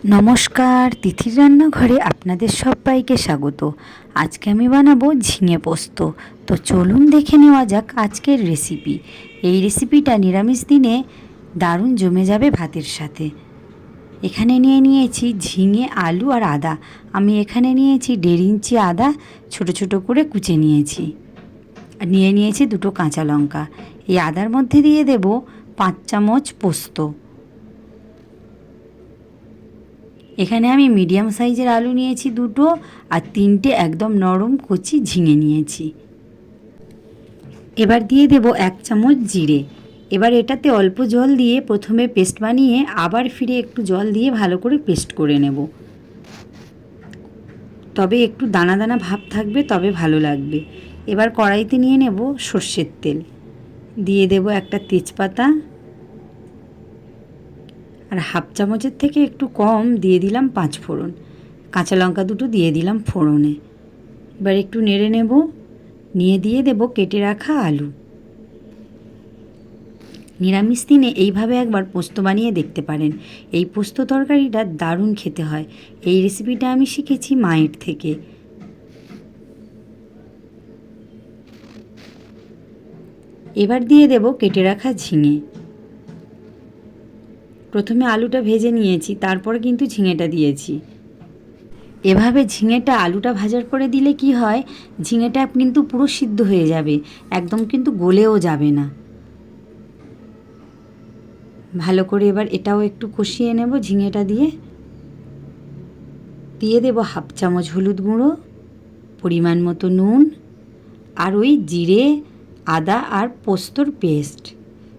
নমস্কার, তিথির রান্নাঘরে আপনাদের সবাইকে স্বাগত। আজকে আমি বানাবো ঝিঙে পোস্ত। তো চলুন দেখে নেওয়া যাক আজকের রেসিপি। এই রেসিপিটা নিরামিষ দিনে দারুণ জমে যাবে ভাতের সাথে। এখানে নিয়েছি ঝিঙে, আলু আর আদা। আমি এখানে নিয়েছি 1.5 ইঞ্চি আদা ছোট ছোট করে কুচে নিয়েছি। আর নিয়েছি 2 কাঁচা লঙ্কা। এই আদার মধ্যে দিয়ে দেব 5 চামচ পোস্ত। এখানে আমি মিডিয়াম সাইজের আলু নিয়েছি 2টো, আর 3টে একদম নরম কচি ঝিঙে নিয়েছি। এবার দিয়ে দেব 1 চামচ জিরে। এবার এটাতে অল্প জল দিয়ে প্রথমে পেস্ট বানিয়ে আবার ফিরে একটু জল দিয়ে ভালো করে পেস্ট করে নেব। তবে একটু দানা দানা ভাব থাকবে, তবে ভালো লাগবে। এবার কড়াইতে নিয়ে নেব সর্ষের তেল, দিয়ে দেব একটা তেজপাতা, আর হাফ চামচের থেকে একটু কম দিয়ে দিলাম 5 ফোড়ন। কাঁচা লঙ্কা 2টো দিয়ে দিলাম ফোড়নে। এবার একটু নেড়ে নেব, নিয়ে দিয়ে দেব কেটে রাখা আলু। নিরামিষ দিনে এইভাবে একবার পোস্ত বানিয়ে দেখতে পারেন। এই পোস্ত তরকারিটা দারুণ খেতে হয়। এই রেসিপিটা আমি শিখেছি মায়ের থেকে। এবার দিয়ে দেব কেটে রাখা ঝিঙে। প্রথমে আলুটা ভেজে নিয়েছি, তারপরে কিন্তু ঝিঙেটা দিয়েছি। এভাবে ঝিঙেটা আলুটা ভাজার পরে দিলে কি হয়, ঝিঙেটা কিন্তু পুরো সিদ্ধ হয়ে যাবে, একদম কিন্তু গলেও যাবে না। ভালো করে এবার এটাও একটু কষিয়ে নেব ঝিঙেটা দিয়ে। দিয়ে দেব হাফ চামচ হলুদ গুঁড়ো, পরিমাণ মতো নুন, আর ওই জিরে, আদা আর পোস্তর পেস্ট।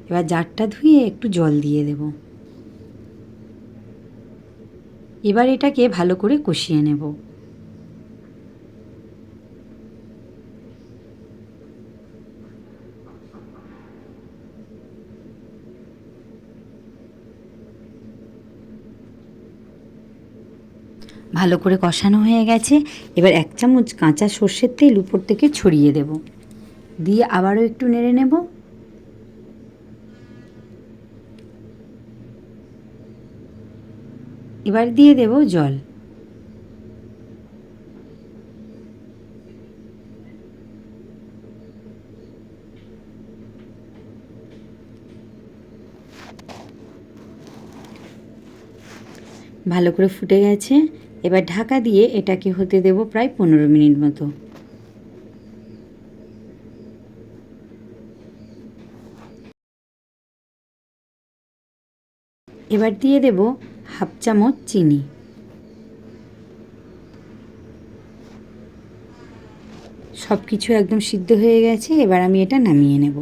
এবার জারটা ধুয়ে একটু জল দিয়ে দেব। এবার এটাকে ভালো করে কষিয়ে নেব। ভালো করে কষানো হয়ে গেছে। এবার 1 চামচ কাঁচা সর্ষের তেল উপর থেকে ছড়িয়ে দেব, দিয়ে আবারও একটু নেড়ে নেব। এবার দিয়ে দেব জল। ভালো করে ফুটে গেছে। এবার ঢাকা দিয়ে এটাকে হতে দেব প্রায় 15 মিনিট মতো। এবার দিয়ে দেব হাফ চামচ চিনি। সব কিছু একদম সিদ্ধ হয়ে গেছে। এবার আমি এটা নামিয়ে নেব।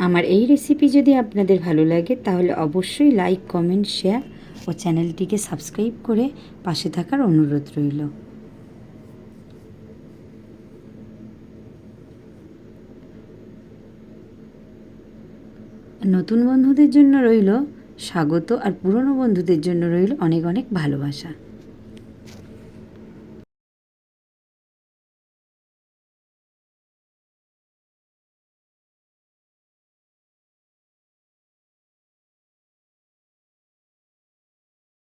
আমার এই রেসিপি যদি আপনাদের ভালো লাগে তাহলে অবশ্যই লাইক, কমেন্ট, শেয়ার ও চ্যানেলটিকে সাবস্ক্রাইব করে পাশে থাকার অনুরোধ রইল। নতুন বন্ধুদের জন্য রইল স্বাগত, আর পুরনো বন্ধুদের জন্য রইল অনেক অনেক ভালোবাসা।